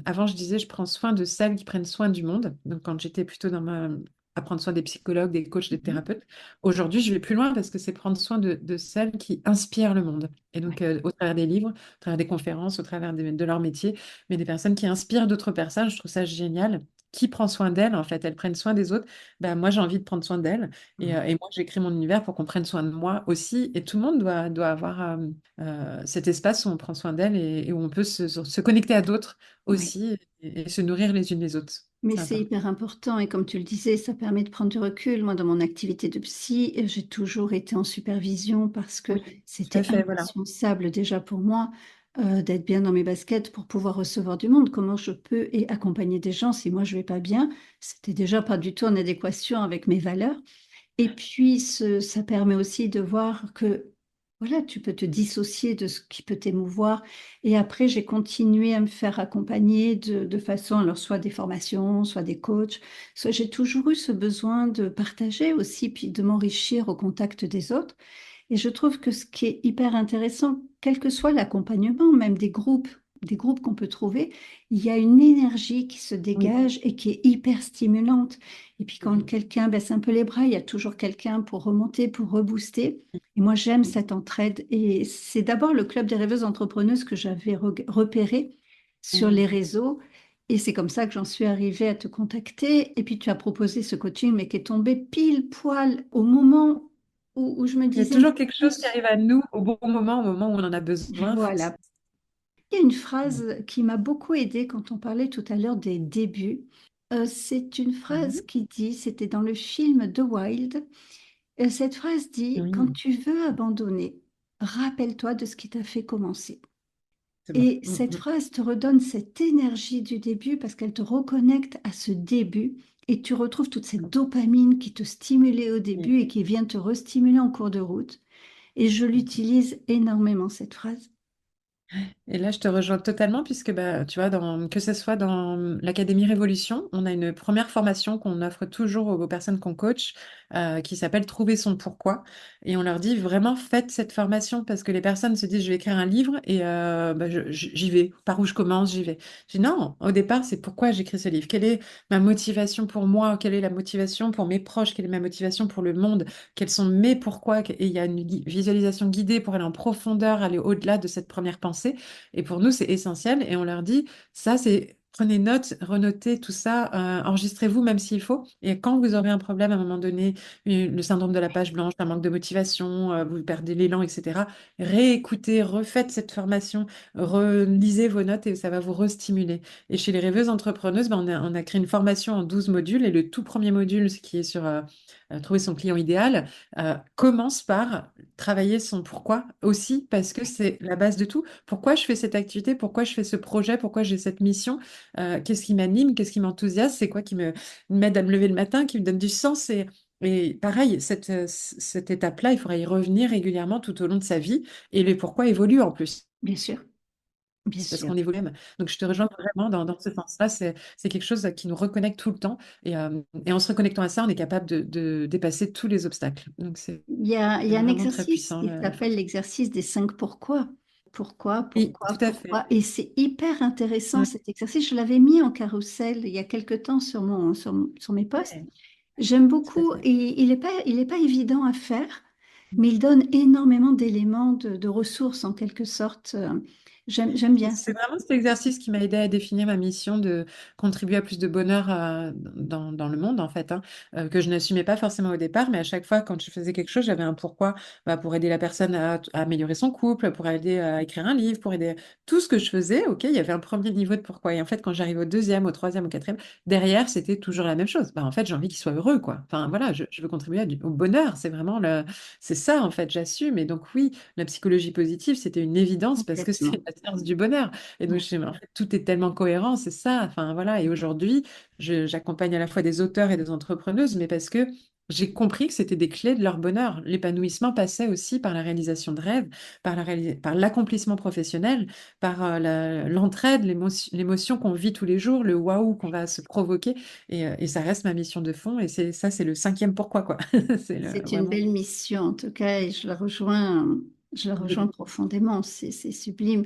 Avant, je disais, je prends soin de celles qui prennent soin du monde. Donc, quand j'étais plutôt à prendre soin des psychologues, des coachs, des mhm, thérapeutes. Aujourd'hui, je vais plus loin parce que c'est prendre soin de celles qui inspirent le monde. Et donc, oui, au travers des livres, au travers des conférences, au travers de leur métier, mais des personnes qui inspirent d'autres personnes. Je trouve ça génial qui prend soin d'elles, en fait, elles prennent soin des autres. Ben, moi, j'ai envie de prendre soin d'elles. Et moi, j'ai créé mon univers pour qu'on prenne soin de moi aussi. Et tout le monde doit avoir cet espace où on prend soin d'elles et où on peut se connecter à d'autres Oui. aussi et se nourrir les unes les autres. Mais C'est c'est important. hyper important et comme tu le disais, ça permet de prendre du recul. Moi, dans mon activité de psy, j'ai toujours été en supervision parce que Oui, tout à c'était fait, voilà. indispensable déjà pour moi d'être bien dans mes baskets pour pouvoir recevoir du monde. Comment je peux et accompagner des gens si moi je vais pas bien? C'était déjà pas du tout en adéquation avec mes valeurs. Et puis, ça permet aussi de voir que, voilà, tu peux te dissocier de ce qui peut t'émouvoir. Et après, j'ai continué à me faire accompagner de façon, alors soit des formations, soit des coachs, soit j'ai toujours eu ce besoin de partager aussi, puis de m'enrichir au contact des autres. Et je trouve que ce qui est hyper intéressant, quel que soit l'accompagnement, même des groupes qu'on peut trouver, il y a une énergie qui se Oui. dégage et qui est hyper stimulante. Et puis quand quelqu'un baisse un peu les bras, il y a toujours quelqu'un pour remonter, pour rebooster. Et moi, j'aime cette entraide. Et c'est d'abord le Club des rêveuses entrepreneuses que j'avais repéré sur les Mhm. réseaux. Et c'est comme ça que j'en suis arrivée à te contacter. Et puis tu as proposé ce coaching, mais qui est tombé pile poil au moment où je me Il y a disais, toujours quelque chose qui arrive à nous au moment où on en a besoin. voilà. Il y a une phrase qui m'a beaucoup aidée quand on parlait tout à l'heure des débuts. C'est une phrase Mhm. qui dit, c'était dans le film The Wild, cette phrase dit, quand Oui, tu veux abandonner, rappelle-toi de ce qui t'a fait commencer. c'est bon. Et cette phrase te redonne cette énergie du début parce qu'elle te reconnecte à ce début et tu retrouves toute cette dopamine qui te stimulait au début et qui vient te restimuler en cours de route. Et je l'utilise énormément, cette phrase. Et là, je te rejoins totalement puisque bah, tu vois, que ce soit dans l'Académie Révolution, on a une première formation qu'on offre toujours aux personnes qu'on coach qui s'appelle Trouver son pourquoi. Et on leur dit vraiment faites cette formation parce que les personnes se disent je vais écrire un livre et bah, j'y vais. Par où je commence, j'y vais. Je dis non, au départ, c'est pourquoi j'écris ce livre. Quelle est ma motivation pour moi? Quelle est la motivation pour mes proches? Quelle est ma motivation pour le monde? Quels sont mes pourquoi? Et il y a une visualisation guidée pour aller en profondeur, aller au-delà de cette première pensée. Et pour nous, c'est essentiel. Et on leur dit, ça, c'est prenez note, renotez tout ça, enregistrez-vous même s'il faut. Et quand vous aurez un problème à un moment donné, le syndrome de la page blanche, un manque de motivation, vous perdez l'élan, etc., réécoutez, refaites cette formation, relisez vos notes et ça va vous restimuler. Et chez les rêveuses entrepreneuses, ben, on a créé une formation en 12 modules. Et le tout premier module, ce qui est sur trouver son client idéal, commence par travailler son pourquoi aussi, parce que c'est la base de tout. Pourquoi je fais cette activité? Pourquoi je fais ce projet? Pourquoi j'ai cette mission? Qu'est-ce qui m'anime? Qu'est-ce qui m'enthousiasme? C'est quoi qui m'aide à me lever le matin, qui me donne du sens? Et pareil, cette étape-là, il faudra y revenir régulièrement tout au long de sa vie. Et le pourquoi évolue en plus. Bien sûr, bien C'est parce sûr. qu'on évolue même. Donc, je te rejoins vraiment dans ce sens-là. C'est quelque chose qui nous reconnecte tout le temps. Et en se reconnectant à ça, on est capable de dépasser tous les obstacles. Donc, c'est Il y a un vraiment très exercice puissant. qui s'appelle l'exercice des 5 pourquoi. Pourquoi, Oui, pourquoi, tout à fait. pourquoi. Et c'est hyper intéressant Mm. cet exercice. Je l'avais mis en carrousel il y a quelque temps sur mes posts. Ouais, J'aime tout à beaucoup fait. et il est pas évident à faire, mais il donne énormément d'éléments, de ressources en quelque sorte. J'aime bien C'est ça. vraiment cet exercice qui m'a aidé à définir ma mission de contribuer à plus de bonheur dans le monde, en fait, hein, que je n'assumais pas forcément au départ, mais à chaque fois, quand je faisais quelque chose, j'avais un pourquoi, bah, pour aider la personne à améliorer son couple, pour aider à écrire un livre, pour aider tout ce que je faisais, ok, il y avait un premier niveau de pourquoi. Et en fait, quand j'arrive au deuxième, au troisième, au quatrième, derrière, c'était toujours la même chose. Bah, en fait, j'ai envie qu'il soit heureux, quoi. Enfin, voilà, je veux contribuer au bonheur, c'est ça, en fait, j'assume. Et donc, oui, la psychologie positive, c'était une évidence parce que c'est Complètement. la science du bonheur. Et donc, Ouais, en fait, tout est tellement cohérent, c'est ça. Enfin, voilà. Et aujourd'hui, j'accompagne à la fois des auteurs et des entrepreneuses, mais parce que j'ai compris que c'était des clés de leur bonheur. L'épanouissement passait aussi par la réalisation de rêves, par l'accomplissement professionnel, par l'entraide, l'émotion qu'on vit tous les jours, le waouh qu'on va se provoquer. Et ça reste ma mission de fond. Et c'est le cinquième pourquoi, quoi. C'est c'est une vraiment. belle mission en tout cas et je la rejoins profondément. C'est sublime.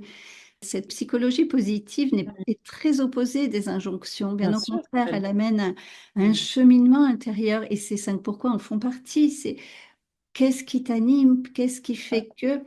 Cette psychologie positive est très opposée des injonctions. Bien Bien au sûr. contraire, elle amène à un cheminement intérieur et ces 5 pourquoi en font partie. C'est qu'est-ce qui t'anime, qu'est-ce qui fait que,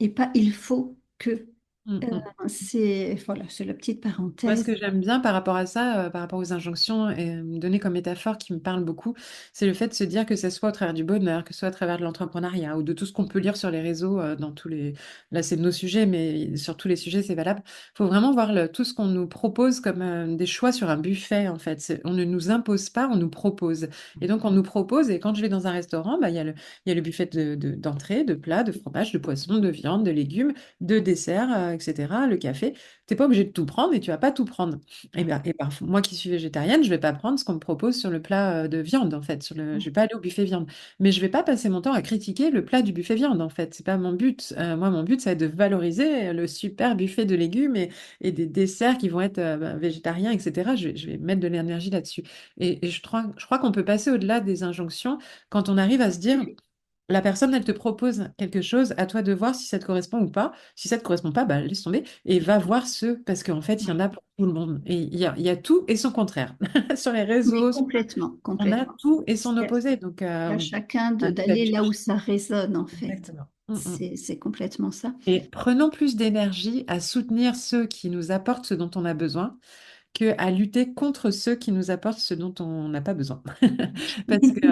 et pas il faut que. Mm, mm. C'est la petite Moi, ce parenthèse. que j'aime bien par rapport à ça, par rapport aux injonctions et donner comme métaphore qui me parle beaucoup, c'est le fait de se dire que ce soit au travers du bonheur, que ce soit à travers de l'entrepreneuriat ou de tout ce qu'on peut lire sur les réseaux, dans tous les... Là, c'est de nos sujets, mais sur tous les sujets, c'est valable. Il faut vraiment voir tout ce qu'on nous propose comme des choix sur un buffet, en fait. On ne nous impose pas, on nous propose. Et donc, on nous propose, et quand je vais dans un restaurant, bah, il y a le buffet d'entrée, de plats, de fromage, de poisson, de viande, de légumes, de dessert, etc., le café. T'es pas obligé de tout prendre et tu vas pas tout prendre. Et parfois, moi qui suis végétarienne, je vais pas prendre ce qu'on me propose sur le plat de viande, en fait. Je vais pas aller au buffet viande. Mais je vais pas passer mon temps à critiquer le plat du buffet viande, en fait. C'est pas mon but. Moi, mon but, c'est de valoriser le super buffet de légumes et des desserts qui vont être végétariens, etc. Je vais mettre de l'énergie là-dessus. Et je crois qu'on peut passer au-delà des injonctions quand on arrive à se dire, la personne, elle te propose quelque chose, à toi de voir si ça te correspond ou pas. Si ça te correspond pas, bah, laisse tomber et va voir parce qu'en fait, il y en Oui, a pour tout le monde. Et il y a tout et son contraire. Sur les mais réseaux, complètement, on a complètement. tout et son C'est opposé. Donc, à chacun à nous d'aller d'aller là où chercher. ça résonne, en fait. Exactement. Mm, mm. C'est complètement ça. Et prenons plus d'énergie à soutenir ceux qui nous apportent ce dont on a besoin que à lutter contre ceux qui nous apportent ce dont on n'a pas besoin. Parce que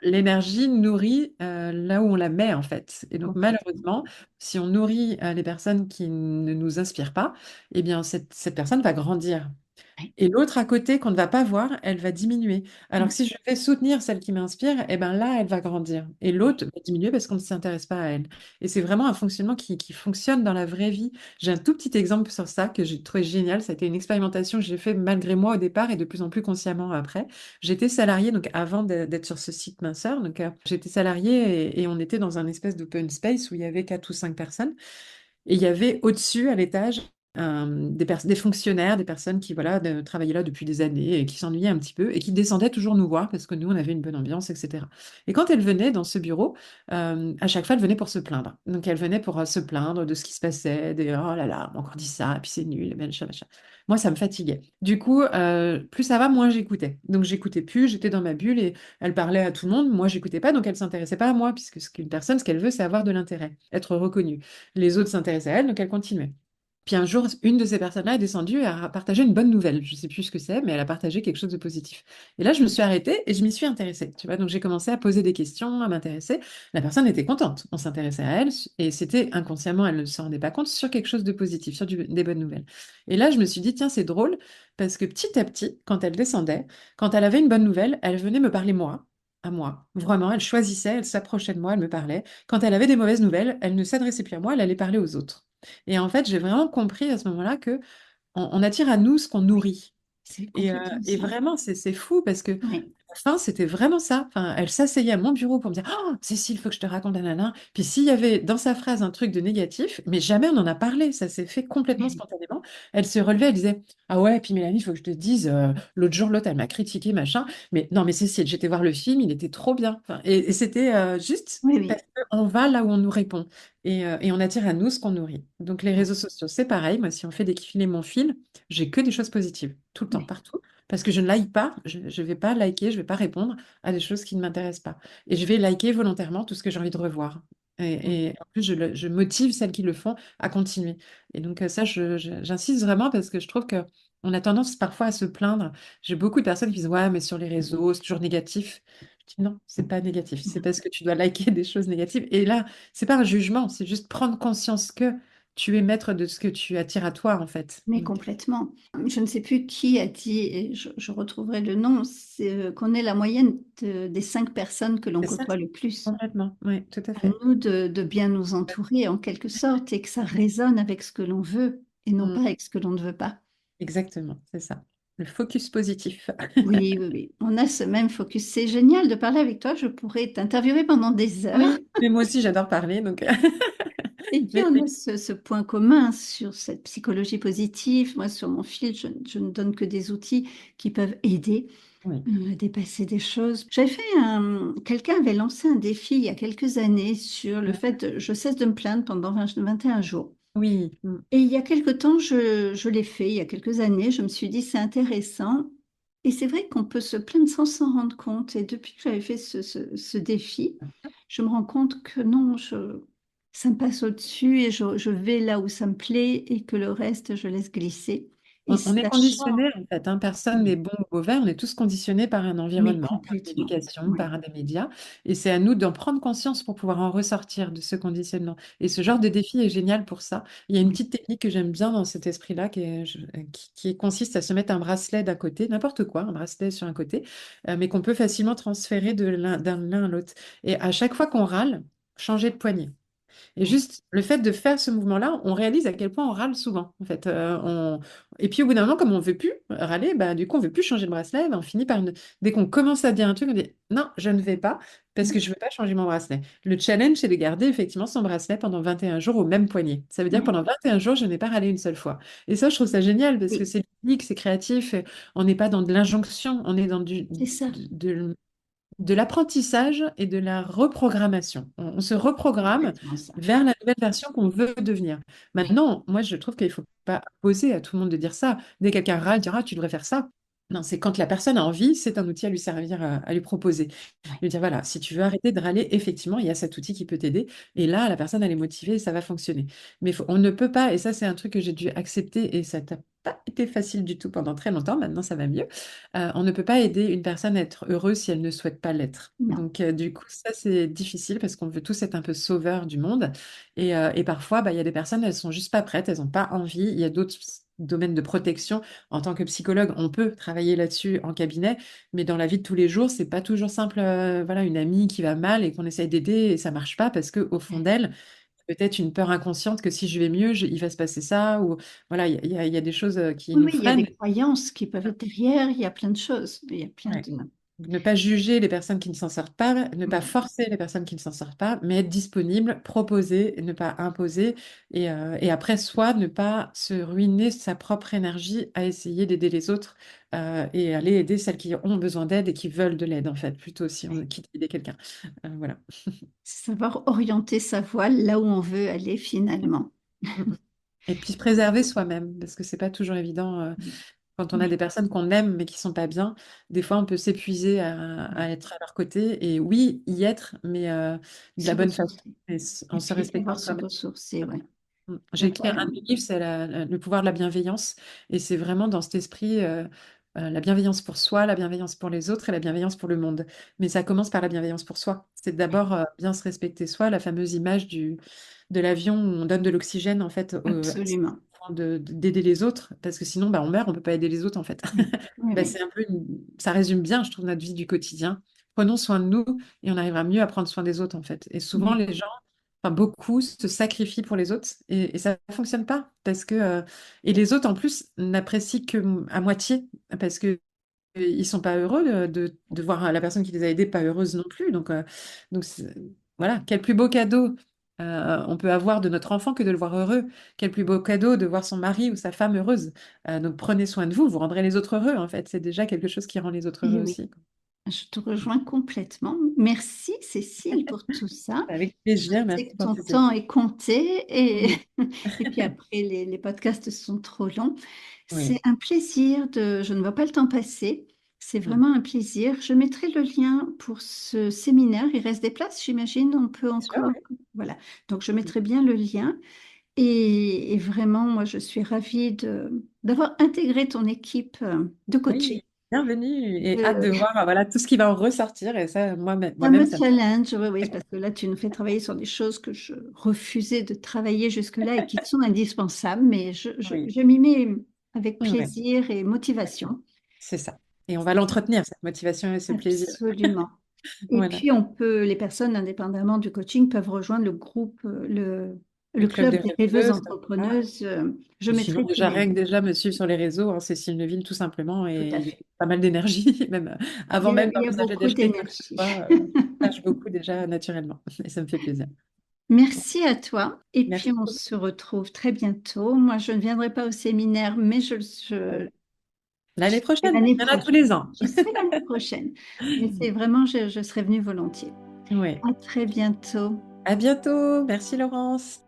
l'énergie nourrit là où on la met, en fait. Et donc, Complètement. malheureusement, si on nourrit les personnes qui ne nous inspirent pas, eh bien, cette personne va grandir. Oui. Et l'autre à côté qu'on ne va pas voir, elle va diminuer. Alors que si je vais soutenir celle qui m'inspire, eh ben là, elle va grandir. Et l'autre va diminuer parce qu'on ne s'intéresse pas à elle. Et c'est vraiment un fonctionnement qui fonctionne dans la vraie vie. J'ai un tout petit exemple sur ça que j'ai trouvé génial. Ça a été une expérimentation que j'ai fait malgré moi au départ et de plus en plus consciemment après. J'étais salariée, donc avant d'être sur ce site Minceur, donc j'étais salariée et on était dans un espèce d'open space où il y avait 4 ou 5 personnes. Et il y avait au-dessus, à l'étage, des fonctionnaires, des personnes qui voilà, travaillaient là depuis des années et qui s'ennuyaient un petit peu et qui descendaient toujours nous voir parce que nous, on avait une bonne ambiance, etc. Et quand elles venaient dans ce bureau, à chaque fois, elles venaient pour se plaindre. Donc, elles venaient pour se plaindre de ce qui se passait, des oh là là, on m'a encore dit ça, et puis c'est nul, et machin, machin. Moi, ça me fatiguait. Du coup, plus ça va, moins j'écoutais. Donc, j'écoutais plus, j'étais dans ma bulle et elle parlait à tout le monde. Moi, j'écoutais pas, donc elle s'intéressait pas à moi, puisque ce qu'une personne, ce qu'elle veut, c'est avoir de l'intérêt, être reconnue. Les autres s'intéressaient à elle, donc elle continuait. Puis un jour, une de ces personnes-là est descendue et a partagé une bonne nouvelle. Je ne sais plus ce que c'est, mais elle a partagé quelque chose de positif. Et là, je me suis arrêtée et je m'y suis intéressée. Tu vois, donc j'ai commencé à poser des questions, à m'intéresser. La personne était contente. On s'intéressait à elle et c'était inconsciemment, elle ne se rendait pas compte, sur quelque chose de positif, sur des bonnes nouvelles. Et là, je me suis dit, tiens, c'est drôle parce que petit à petit, quand elle descendait, quand elle avait une bonne nouvelle, elle venait me parler moi. À moi. Vraiment, elle choisissait, elle s'approchait de moi, elle me parlait. Quand elle avait des mauvaises nouvelles, elle ne s'adressait plus à moi, elle allait parler aux autres. Et en fait, j'ai vraiment compris à ce moment-là que on attire à nous ce qu'on Oui, nourrit. c'est complètement Et ça. vraiment, c'est fou parce que Oui, à la fin, c'était vraiment ça. Enfin, elle s'asseyait à mon bureau pour me dire, oh, Cécile, il faut que je te raconte un nana. Puis s'il y avait dans sa phrase un truc de négatif, mais jamais on en a parlé, ça s'est fait complètement oui, spontanément. Elle se relevait, elle disait, ah ouais, puis Mélanie, il faut que je te dise, l'autre jour, l'autre, elle m'a critiqué, machin. Mais non, mais Cécile, j'étais voir le film, il était trop bien. Enfin, et c'était juste oui, parce oui, qu'on va là où on nous répond et on attire à nous ce qu'on nourrit. Donc les oui, réseaux sociaux, c'est pareil. Moi, si on fait défiler mon fil, j'ai que des choses positives, tout le temps, oui, partout. Parce que je ne like pas, je ne vais pas liker, je ne vais pas répondre à des choses qui ne m'intéressent pas. Et je vais liker volontairement tout ce que j'ai envie de revoir. oui, Et en plus, je motive celles qui le font à continuer. Et donc ça, j'insiste vraiment parce que je trouve que on a tendance parfois à se plaindre. J'ai beaucoup de personnes qui disent, ouais, mais sur les réseaux, c'est toujours négatif. Je dis non, c'est pas négatif. C'est parce que tu dois liker des choses négatives. Et là, c'est pas un jugement, c'est juste prendre conscience que tu es maître de ce que tu attires à toi, en fait. mais Donc, complètement. Je ne sais plus qui a dit, et je retrouverai le nom, c'est qu'on est la moyenne des 5 personnes que l'on c'est ça, côtoie le plus. complètement. Oui, tout à À fait. nous de bien nous entourer en quelque sorte et que ça résonne avec ce que l'on veut et non Mm, pas avec ce que l'on ne veut pas. exactement, c'est ça. Le focus positif. Oui, oui, oui. On a ce même focus. C'est génial de parler avec toi. Je pourrais t'interviewer pendant des heures. Oui, mais moi aussi j'adore parler, donc. Et puis, Mais on a oui, ce point commun sur cette psychologie positive. Moi, sur mon fil, je ne donne que des outils qui peuvent aider oui, à dépasser des choses. Quelqu'un avait lancé un défi il y a quelques années sur le fait de, je cesse de me plaindre pendant 21 jours. oui, Et il y a quelque temps, je l'ai fait, il y a quelques années, je me suis dit, c'est intéressant. Et c'est vrai qu'on peut se plaindre sans s'en rendre compte. Et depuis que j'avais fait ce défi, je me rends compte que non, ça me passe au-dessus et je vais là où ça me plaît et que le reste, je laisse glisser. Et On est ça change. conditionné, en fait, hein. Personne n'est Oui, bon ou mauvais. On est tous conditionnés par un mais environnement, par complètement. l'éducation, Oui, par des médias. Et c'est à nous d'en prendre conscience pour pouvoir en ressortir de ce conditionnement. Et ce genre de défi est génial pour ça. Il y a une oui, petite technique que j'aime bien dans cet esprit-là, qui consiste à se mettre un bracelet d'un côté, n'importe quoi, un bracelet sur un côté, mais qu'on peut facilement transférer d'un l'un à l'autre. Et à chaque fois qu'on râle, changer de poignet. Et oui, juste le fait de faire ce mouvement-là, on réalise à quel point on râle souvent. En fait, Et puis au bout d'un moment, comme on ne veut plus râler, bah, du coup, on ne veut plus changer le bracelet. Bah, on finit par dès qu'on commence à dire un truc, on dit non, je ne vais pas parce que je ne veux pas changer mon bracelet. Le challenge, c'est de garder effectivement son bracelet pendant 21 jours au même poignet. Ça veut dire que oui, pendant 21 jours, je n'ai pas râlé une seule fois. Et ça, je trouve ça génial parce que oui, c'est ludique, c'est créatif. Et on n'est pas dans de l'injonction, on est dans c'est ça. de l'apprentissage et de la reprogrammation. On se reprogramme Complètement ça. vers la nouvelle version qu'on veut devenir. Oui, Maintenant, moi, je trouve qu'il ne faut pas imposer à tout le monde de dire ça. Dès que quelqu'un râle, dire ah, tu devrais faire ça. Non, c'est quand la personne a envie, c'est un outil à lui servir, à lui proposer. oui, Lui dire voilà, si tu veux arrêter de râler, effectivement, il y a cet outil qui peut t'aider. Et là, la personne, elle est motivée et ça va fonctionner. Mais on ne peut pas, et ça, c'est un truc que j'ai dû accepter et ça n'a pas été facile du tout pendant très longtemps. Maintenant, ça va mieux. On ne peut pas aider une personne à être heureuse si elle ne souhaite pas l'être. non. Donc, du coup, ça, c'est difficile parce qu'on veut tous être un peu sauveurs du monde. Et parfois, bah, il y a des personnes, elles sont juste pas prêtes, elles n'ont pas envie. Il y a d'autres domaines de protection. En tant que psychologue, on peut travailler là-dessus en cabinet, mais dans la vie de tous les jours, c'est pas toujours simple. Voilà, une amie qui va mal et qu'on essaye d'aider et ça marche pas parce que au fond d'elle, peut-être une peur inconsciente que si je vais mieux, il va se passer ça. Ou voilà, il y a des choses qui Oui, nous oui, il y a des freinent. croyances qui peuvent être derrière, il y a plein de choses. Il y a plein Ouais. de... Ne pas juger les personnes qui ne s'en sortent pas, ne pas Oui, forcer les personnes qui ne s'en sortent pas, mais être disponible, proposer, et ne pas imposer. Et après, soit ne pas se ruiner sa propre énergie à essayer d'aider les autres et aller aider celles qui ont besoin d'aide et qui veulent de l'aide, en fait, plutôt si on quitte d'aider quelqu'un. Voilà. savoir orienter sa voile là où on veut aller finalement. Mm, mm. Et puis se préserver soi-même, parce que c'est pas toujours évident. Oui, Quand on a oui, des personnes qu'on aime mais qui sont pas bien, des fois on peut s'épuiser oui. à être à leur côté et oui, y être, mais de Se la bonne façon ressourcer. et Et en se puis respectant savoir se soi-même. ressourcer, ouais. J'ai écrit D'avoir un des livres, c'est le pouvoir de la bienveillance et c'est vraiment dans cet esprit la bienveillance pour soi, la bienveillance pour les autres et la bienveillance pour le monde. Mais ça commence par la bienveillance pour soi. C'est d'abord bien se respecter soi, la fameuse image de l'avion où on donne de l'oxygène en fait absolument. d'aider les autres parce que sinon bah, on meurt, on peut pas aider les autres en fait. Oui, oui, Bah, oui, c'est un peu ça résume bien, je trouve, notre vie du quotidien. Prenons soin de nous et on arrivera mieux à prendre soin des autres en fait. Et souvent oui, les gens, enfin beaucoup, se sacrifient pour les autres et ça ne fonctionne pas parce que et les autres en plus n'apprécient que à moitié parce que ils sont pas heureux de voir la personne qui les a aidés pas heureuse non plus. Donc voilà, quel plus beau cadeau on peut avoir de notre enfant que de le voir heureux. Quel plus beau cadeau de voir son mari ou sa femme heureuse. Donc prenez soin de vous, vous rendrez les autres heureux en fait. C'est déjà quelque chose qui rend les autres et heureux oui. aussi. Je te rejoins complètement. Merci Cécile pour tout ça. Avec Je plaisir, sais merci que pour ton cet temps échange. est compté et, Oui, et puis après les podcasts sont trop longs. C'est oui. un plaisir de... Je ne vois pas le temps passer. C'est Mm. vraiment un plaisir. Je mettrai le lien pour ce séminaire. Il reste des places, j'imagine. On peut Bien sûr, encore... oui. Voilà. Donc je mettrai bien le lien. Et vraiment, moi, je suis ravie d'avoir intégré ton équipe de coaching. Oui, bienvenue et hâte de voir voilà, tout ce qui va en ressortir. Et ça, Ça me moi-même, ça me challenge, oui, oui, fait. parce que là, tu nous fais travailler sur des choses que je refusais de travailler jusque-là et qui sont indispensables, mais Oui, je m'y mets avec ouais, plaisir et motivation. c'est ça. Et on va l'entretenir, cette motivation et ce plaisir. Absolument. Et Voilà, puis, on peut, les personnes, indépendamment du coaching, peuvent rejoindre le groupe, le le club club des des rêveuses rêveuses. Voilà. entrepreneuses. Je Ou sinon, mettrai tous déjà, les rien que liens, déjà me suivre sur les réseaux, hein, Cécile Neville, tout simplement, tout à et j'ai fait. pas mal d'énergie, même avant même Il y a d'envisager beaucoup d'acheter quoi que ce d'énergie. soit, je tâche beaucoup déjà naturellement, et ça me fait plaisir. Bon, Merci à toi. Et puis, merci on beaucoup. se retrouve très bientôt. Moi, je ne viendrai pas au séminaire, mais L'année et prochaine, l'année il y en a tous les prochaine. ans. J'y serai l'année prochaine. Mais c'est vraiment, je serai venue volontiers. Oui. À très bientôt. À bientôt. Merci Laurence.